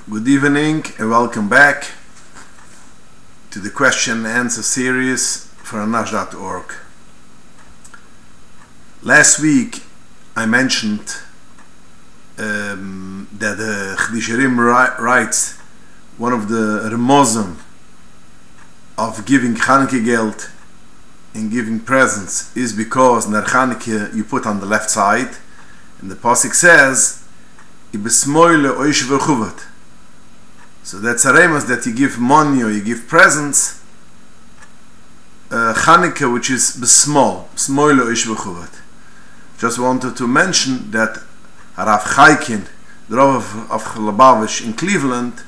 Good evening and welcome back to the question and answer series for anash.org. Last week I mentioned that the Chidisharim writes one of the remozim of giving Chanukah geld and giving presents is because ner Chanukah you put on the left side, and the pasuk says ibesmoile oish v'chuvat. So that's a remus that you give money or you give presents. Chanukah, which is besmol, smoile oish v'chuvat. Just wanted to mention that Rav חייקין, the Rabbi of Liובאוויטש in Cleveland,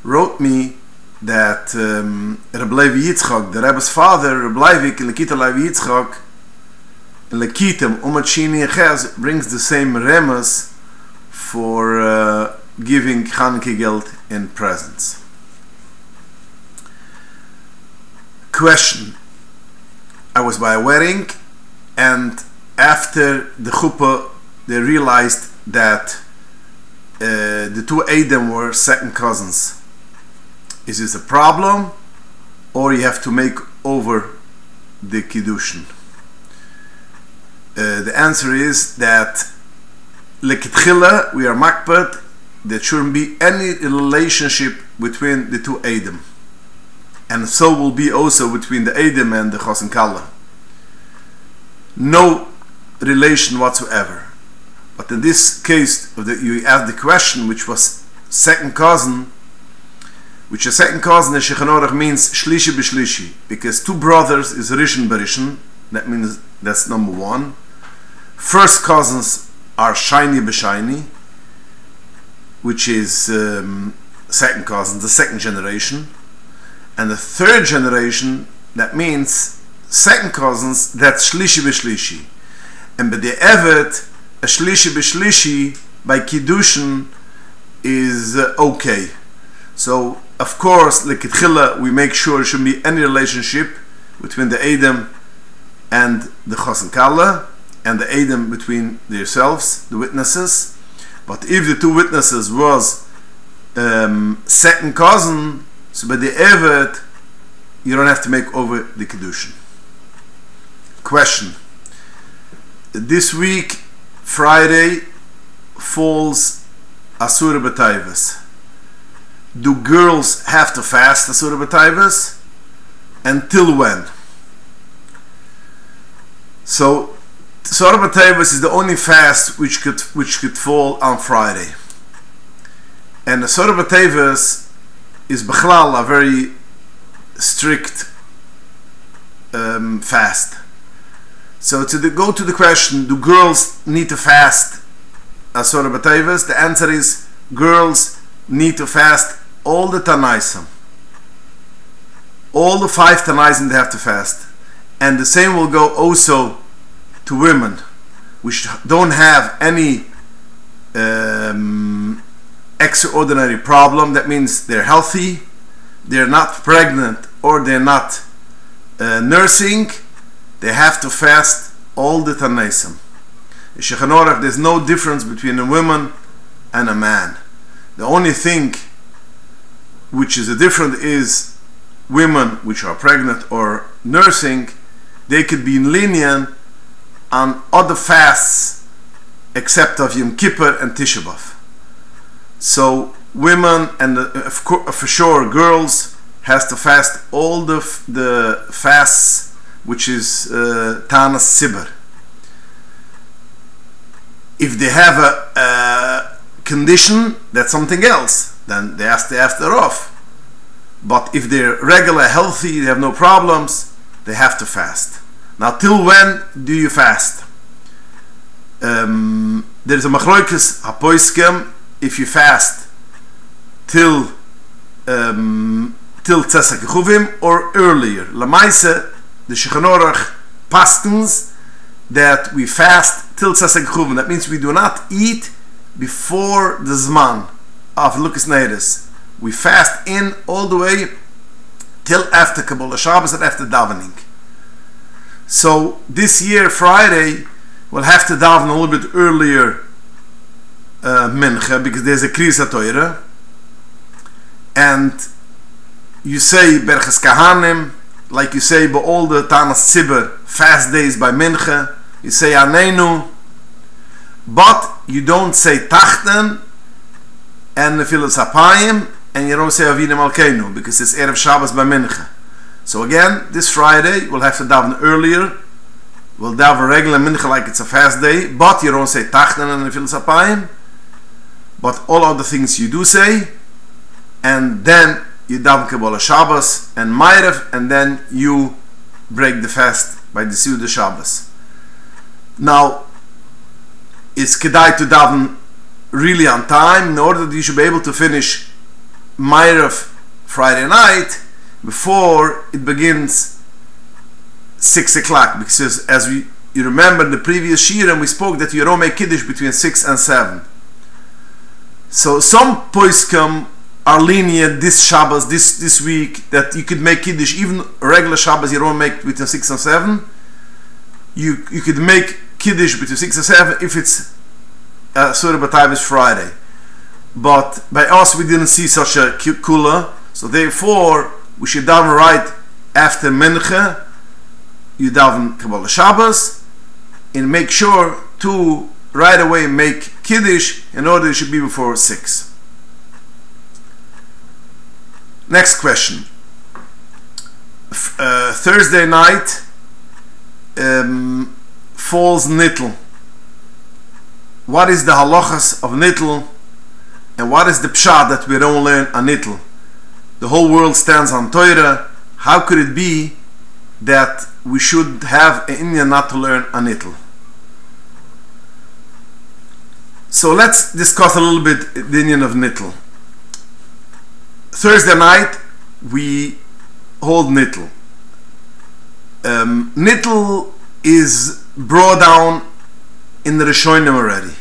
wrote me that Rabbi Yצחak, the Rebbe's father, Rabbi in Lekita Levi Yitzchak, in Lekitem Umachini Echez, brings the same remus for giving Chanukah geld in presents. Question: I was by a wedding, and after the chuppah they realized that the two Adam were second cousins. Is this a problem, or you have to make over the kiddushin? The answer is that lekitchila we are makpet. There shouldn't be any relationship between the two Adam, and so will be also between the Adam and the Chos and Kala. No relation whatsoever. But in this case, you asked the question, which was second cousin, which a second cousin in Shekhanorach means shlishi b'shlishi, because two brothers is rishon b'rishon. That means that's number one. First cousins are shiny b'shiny, which is second cousins, the second generation. And the third generation, that means second cousins, that's shlishi b'shlishi. And by the evet, a shlishi b'shlishi by kiddushin is okay. So of course, lekitchila, we make sure there shouldn't be any relationship between the Adam and the Chos and Kala, and the Adam between themselves, the witnesses. But if the two witnesses was second cousin, so by the evet, you don't have to make over the kiddushin. Question: this week, Friday, falls Asura B'Tayvus. Do girls have to fast Asura B'Tayvus? Until when? So Asura B'Tayvus is the only fast which could fall on Friday. And Asura B'Tayvus is Bechlal, a very strict fast. So to go to the question, do girls need to fast Asura B'Tayvus? The answer is girls need to fast all the Tanaisim. All the 5 Tanaisim they have to fast. And the same will go also to women which don't have any extraordinary problem. That means they're healthy, they're not pregnant, or they're not nursing. They have to fast all the Tanaisim. In Shekhanorach, there's no difference between a woman and a man. The only thing which is different is women which are pregnant or nursing, they could be lenient on other fasts except of Yom Kippur and Tisha B'Av. So women and for sure girls has to fast all the fasts which is Tanas Sibur. If they have a condition, that's something else, then they have to after off. But if they're regular, healthy, they have no problems, they have to fast. Now, till when do you fast? There is a machloikes hapoiskem if you fast till Tzesak Chuvim or earlier. Lamaise, the Shekhanorach pastens that we fast till Tzesak Chuvim. That means we do not eat before the Zman of Lukas Neiris. We fast in all the way till after Kabbalah Shabbos and after davening. So this year, Friday, we'll have to daven a little bit earlier mincha, because there's a Kriyas HaTorah, and you say Berches Kahanim, like you say by all the Tanas Tzibur fast days by Mincha, you say Aneinu, but you don't say Tachten and Nefilas Apayim, and you don't say Avinu Malkeinu, because it's Erev Shabbos by Mincha. So again, this Friday we'll have to daven earlier. We'll daven regular Mincha like it's a fast day, but you don't say Tachten and Nefilas Apayim, but all other things you do say, and then you daven Kabbalah Shabbos and Ma'ariv, and then you break the fast by the Seudah Shabbos. Now, it's kedai to daven really on time in order that you should be able to finish Ma'ariv Friday night before it begins 6 o'clock, because as you remember in the previous shiur, we spoke that you don't make Kiddush between 6 and 7. So some poskim are lenient this Shabbos, this week, that you could make Kiddush even regular Shabbos you don't make between 6 and 7. You could make Kiddush between 6 and 7 if it's Surah B'Tavis Friday. But by us we didn't see such a kula, so therefore we should daven right after Mincha. You daven Kabbalah Shabbos and make sure to right away make Kiddush in order it should be before 6. Next question. Thursday night falls Nittel. What is the halachas of Nittel, and what is the pshat that we don't learn on Nittel? The whole world stands on Torah. How could it be that we should have an Indian not to learn on Nittel? So let's discuss a little bit the Indian of Nittel. Thursday night we hold Nittel. Nittel is brought down in the Rishonim already.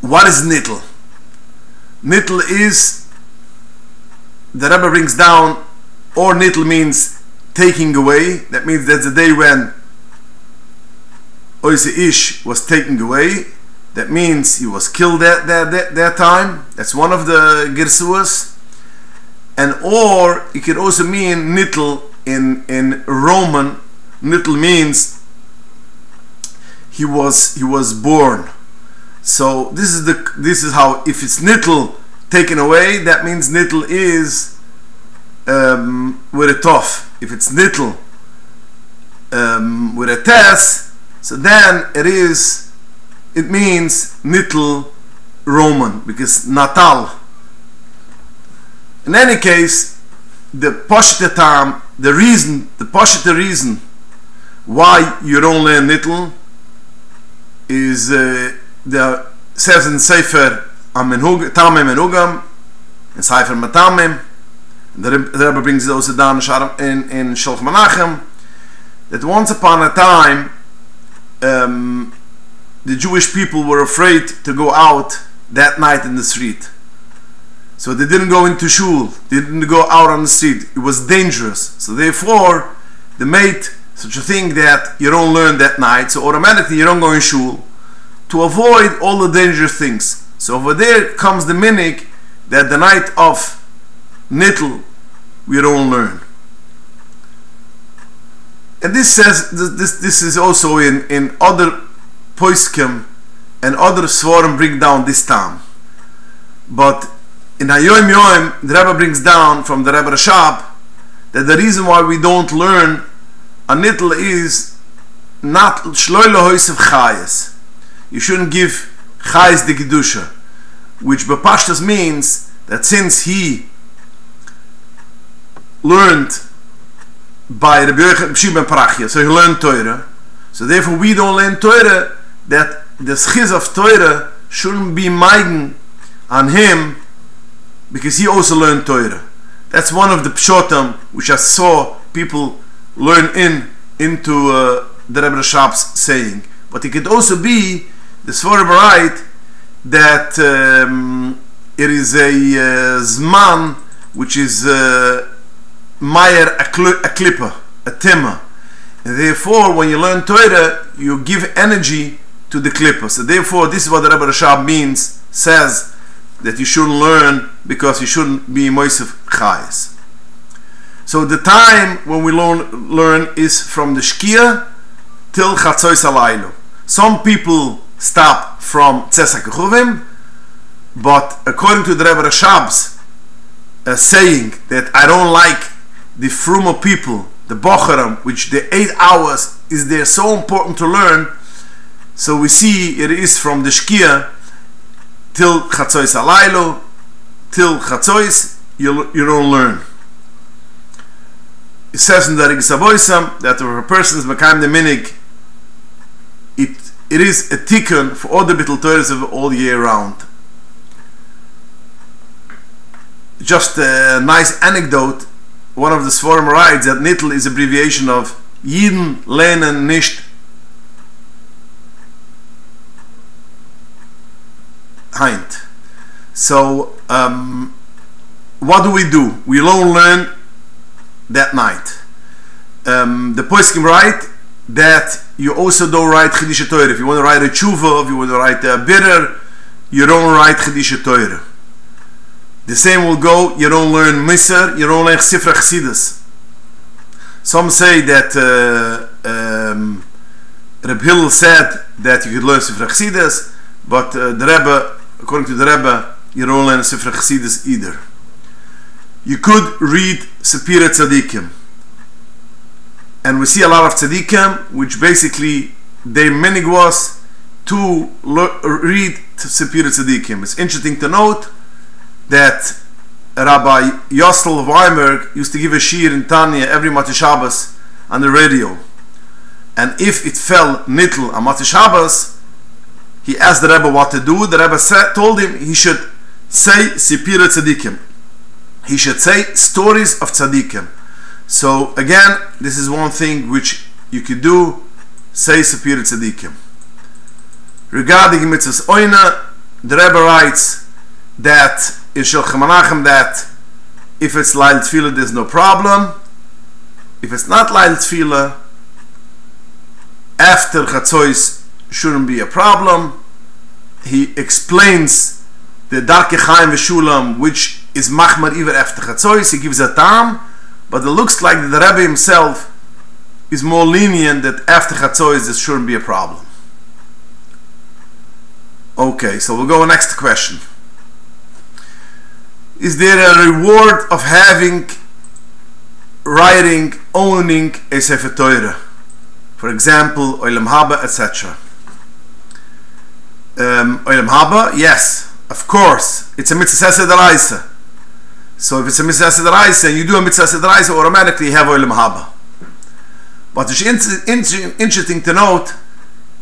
What is Nittel? Nittel is, the Rebbe brings down, or Nittel means taking away. That means that's the day when Oise Ish was taken away. That means he was killed that time. That's one of the Girsuas. And or it could also mean Nittel in Roman. Nittel means he was born. So this is how, if it's Nittel taken away, that means Nittel is with a tof. If it's Nittel with a tes, so then it means Nittel Roman, because Natal. In any case, the Pashta the reason why you don't learn Nittel is says in Sefer Tamim Menugam, in Sefer Matamim, the Rebbe brings it also down in Shalch Menachem, that once upon a time the Jewish people were afraid to go out that night in the street. So they didn't go into shul, they didn't go out on the street. It was dangerous. So therefore, they made such a thing that you don't learn that night, so automatically you don't go in shul, to avoid all the dangerous things. So over there comes the minig that the night of Nittel we don't learn. And this says, this is also in other poskim and other svarim bring down this time. But in Hayom Yom, the Rebbe brings down from the Rebbe Rashab that the reason why we don't learn a Nittel is not shloi lehoisev chayes. You shouldn't give chayes the kedusha, which bepashtas means that since he learned by Rabbi Yochanan ben Parachia, so he learned Torah, so therefore we don't learn Torah, that the schiz of Torah shouldn't be meigen on him, because he also learned Torah. That's one of the pshotam which I saw people learn into the Rebbe Rashab's saying. But it could also be the Svarim right that it is a zman which is mayer a klippa, a tema, and therefore when you learn Torah you give energy to the klippa. So therefore this is what the Rebbe Rashab says that you shouldn't learn because you shouldn't be moisef chayes. So the time when we learn is from the shkia till chatzois alaylo. Some people stop from tzesa kechuvim, but according to the Rebbe Rashab's saying that I don't like the frumo people, the bocharam, which the 8 hours is there so important to learn. So we see it is from the shkia till chatzois alaylo, till chatzois you don't learn. It says in the Rigsavoisam that if a person is mekayim the minig, it is a tikkun for all the bittul Torahs of all year round. Just a nice anecdote. One of the Sforim writes that Nittel is abbreviation of Yidden Lehnen Nicht Heint. So what do? We don't learn that night. The poskim write that you also don't write Chiddush Torah. If you want to write a tshuva, if you want to write a bitter, you don't write Chiddush Torah. The same will go, you don't learn Misr, you don't learn Sifra Chassidus. Some say that Reb Hillel said that you could learn Sifra Chassidus, but the Rebbe, according to the Rebbe, you don't learn Sifra Chassidus either. You could read Sepira Tzadikim. And we see a lot of Tzadikim, which basically their minig was to read Sepira Tzadikim. It's interesting to note that Rabbi Yosel of Weinberg used to give a shir in Tanya every Motzei Shabbos on the radio. And if it fell nitl on Motzei Shabbos, he asked the Rebbe what to do. The Rebbe told him he should say Sepira Tzadikim. He should say stories of Tzadikim. So again, this is one thing which you could do, say Sepira Tzadikim. Regarding mitzvahs oina, the Rebbe writes that in Shulchan Menachem that if it's Lail Tefillah there's no problem. If it's not Lail Tefillah, after Chatzois shouldn't be a problem. He explains the Darkei Chaim Veshulam, which is Machmar Iver after Chatzois. He gives a tam, but it looks like the Rebbe himself is more lenient that after Chatzois there shouldn't be a problem. Okay, so we'll go next question. Is there a reward of writing, owning a Sefer Torah? For example, Olam Haba, etc. Olam Haba, yes, of course. It's a mitzvah sederaisa. So if it's a mitzvah sederaisa, you do a mitzvah sederaisa, automatically you have Olam Haba. But it's interesting to note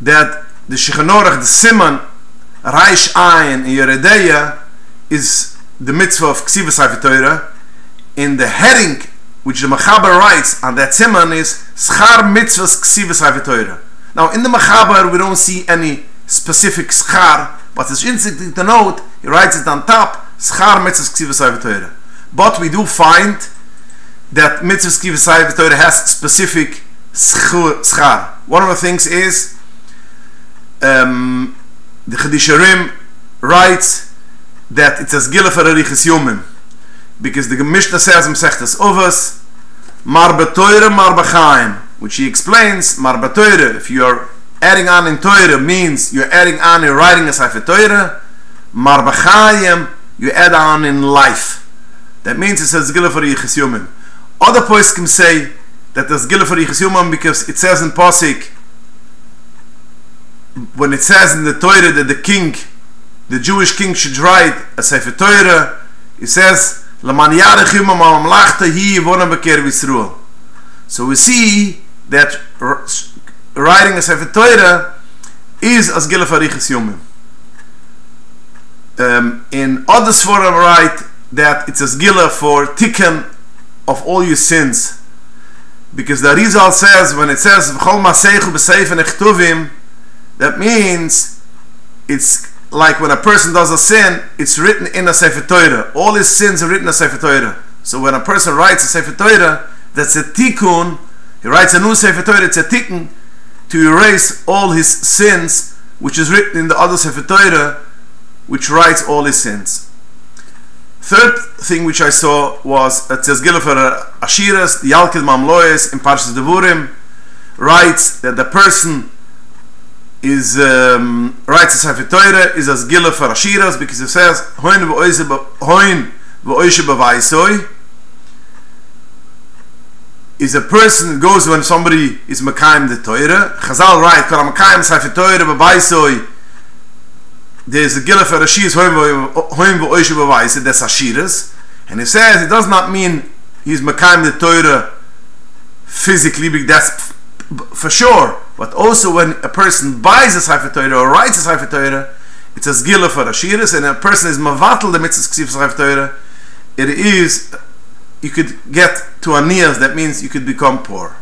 that the Shulchan Aruch, the Siman, Reish Ayin, and Yeredeya is the mitzvah of Ksiva Sefer Torah. In the heading which the Mechaber writes on that Siman is Schar Mitzvahs Ksiva Sefer Torah. Now in the Mechaber we don't see any specific Schar, but it's interesting to note, he writes it on top, Schar Mitzvahs Ksiva Sefer Torah. But we do find that Mitzvahs Ksiva Sefer Torah has specific Schar. One of the things is the Chidisharim writes that it's as gila for a Riches Yomim, because the Mishnah says Mesechtes Ovos Mar B'Toira Mar B'Chaim, which he explains Mar B'Toira, if you are adding on in Torah, means you're adding on in writing a Sefer Torah. Mar B'Chaim, you add on in life. That means it says gila for Riches Yomim. Other poskim say that there's gila for Riches Yomim because it says in Pasik, when it says in the Torah that the Jewish king should write a Sefer Torah, it says Laman Yarech Yom HaMamlachta Hi Yivona Beker Yisrael. So we see that writing a Sefer Torah is as gila for Riches Yomim. In other Sforim write that it's as gila for tikkun of all your sins, because the Arizal says when it says V'chol Maseichu B'Sefer Nechtuvim, that means it's like when a person does a sin, it's written in a Sefer Torah. All his sins are written in a Sefer Torah. So when a person writes a Sefer Torah, that's a tikkun. He writes a new Sefer Torah, it's a tikkun to erase all his sins, which is written in the other Sefer Torah, which writes all his sins. Third thing which I saw was it says Gila for Ashiras, the Yalkid Mamloes in Parshas Devurim writes that the person is writes a Sefer Torah is as Gila for Ashiras because it says Hoin v'oishe b'vaisoi is a person that goes when somebody is Mekayim the Torah. Chazal write Kol Mekayim Sefer Torah b'vaisoi. There's a Gila for Ashiras Hoin v'oishe b'vaisoi. That's Ashiras, and it says it does not mean he's Mekayim the Torah physically, because that's for sure, but also when a person buys a Sefer Torah or writes a Sefer Torah, it's a Gila for Ashiras, and a person is Mavatal the Mitzvah Ksiv Sefer Torah, it is, you could get to Aniyas, that means you could become poor.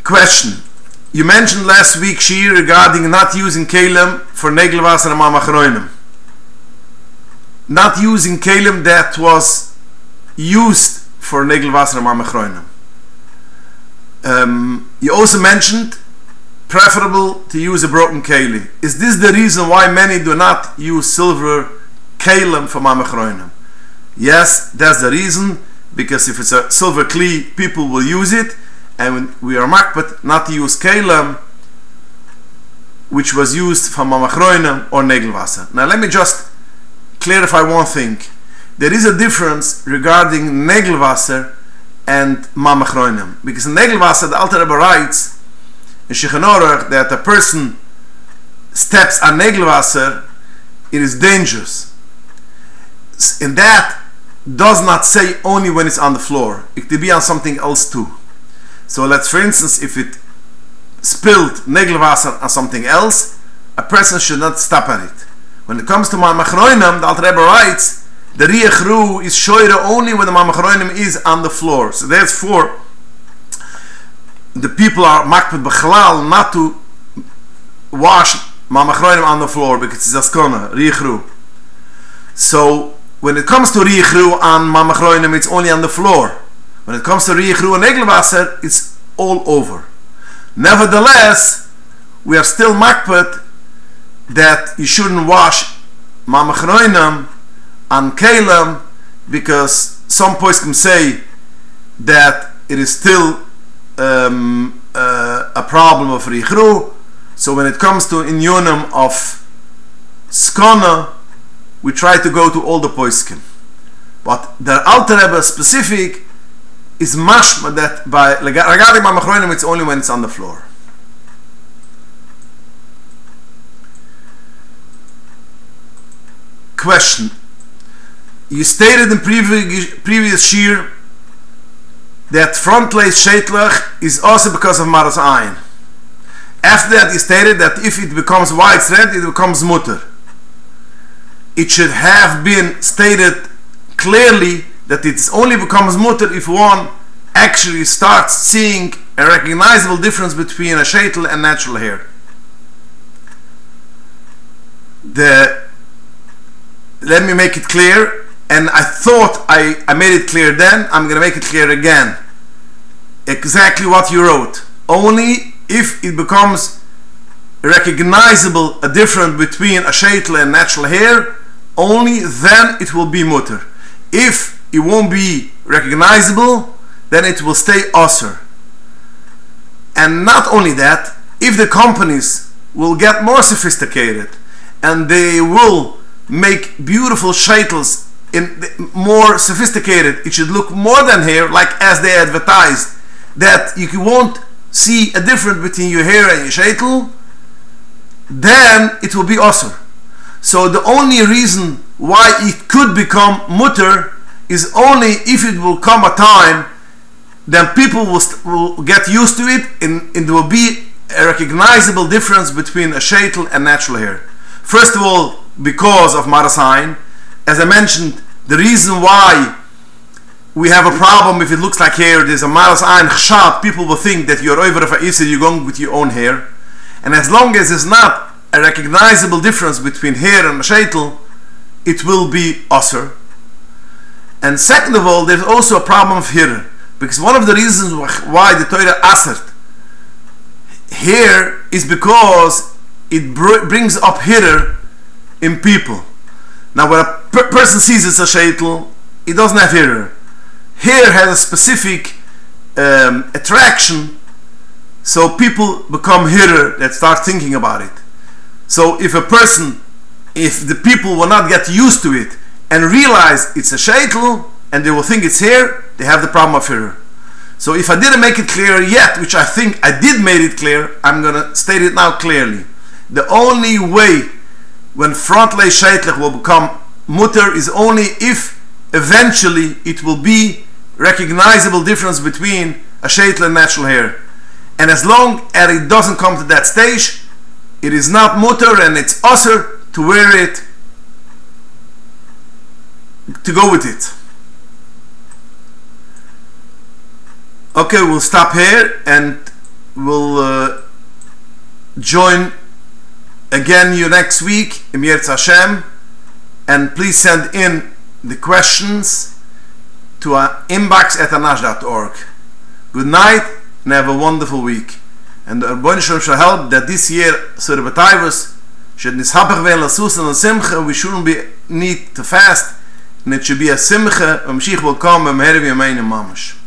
Question. You mentioned last week, Shir, regarding not using Kalim for Negelvasser and Mamachroinim. Not using Kalim that was used for Negelvasser and Mamachroinim. You also mentioned preferable to use a broken keli. Is this the reason why many do not use silver kalim for mamachroinim? Yes, that's the reason, because if it's a silver kli, people will use it, and we are makbat not to use kalim which was used for mamachroinim or negelvasser. Now let me just clarify one thing. There is a difference regarding negelvasser and mamachroinim, because in negelvasser the Alter Rebbe writes in Shechenor that a person steps on negelvasser, it is dangerous, and that does not say only when it's on the floor, it could be on something else too. So let's, for instance, if it spilled negelvasser on something else, a person should not step on it. When it comes to mamachroinim, the Alter Rebbe writes the riach ru is shoyre only when the mamachroinim is on the floor. So therefore, the people are makpet b'chalal not to wash mamachroinim on the floor because it's askona, riach ru. So when it comes to riach ru on mamachroinim, it's only on the floor. When it comes to riach ru and negelvasser, it's all over. Nevertheless, we are still makpet that you shouldn't wash mamachroinim on kalim, because some poskim say that it is still a problem of richru. So when it comes to inyonim of skona, we try to go to all the poskim. But the Alter Rebbe specific is mashma that by regarding mamachroinim, it's only when it's on the floor. Question. You stated in previous shir that front lace sheitlach is also because of maras ayin. After that, you stated that if it becomes widespread, it becomes mutter. It should have been stated clearly that it only becomes mutter if one actually starts seeing a recognizable difference between a sheitel and natural hair. Let me make it clear. And I thought I made it clear then, I'm going to make it clear again. Exactly what you wrote. Only if it becomes recognizable a difference between a sheitel and natural hair, only then it will be mutter. If it won't be recognizable, then it will stay osur. And not only that, if the companies will get more sophisticated and they will make beautiful sheitels in more sophisticated, it should look more than hair, like as they advertised, that you won't see a difference between your hair and your sheitel, then it will be osur. So the only reason why it could become mutter is only if it will come a time then people will get used to it, and there will be a recognizable difference between a sheitel and natural hair. First of all, because of marasayin. As I mentioned, the reason why we have a problem if it looks like hair, there's a marasayin chshad, people will think that you're over of a isser, you're going with your own hair. And as long as there's not a recognizable difference between hair and a sheitel, it will be osur. And second of all, there's also a problem of hair, because one of the reasons why the Torah asert hair is because it brings up hair in people. Now when a person sees it's a sheitel, he doesn't have hair. Hair has a specific attraction, so people become hair that start thinking about it. So if the people will not get used to it and realize it's a sheitel and they will think it's hair, they have the problem of hair. So if I didn't make it clear yet, which I think I did make it clear, I'm going to state it now clearly. The only way when frontlay sheitel will become mutter is only if eventually it will be recognizable difference between a sheitel and natural hair. And as long as it doesn't come to that stage, it is not mutter and it's usher to wear it, to go with it. Okay, we'll stop here and we'll join again you next week, Im Yirtzeh Hashem, and please send in the questions to our inbox@anash.org. Good night and have a wonderful week. And the Rabbi shall help that this year Surah B'Taivus should nishapach ve'en l'susan and simcha. We shouldn't need to fast, and it should be a simcha. Mashiach will come and Hervi Ameinu Mamash.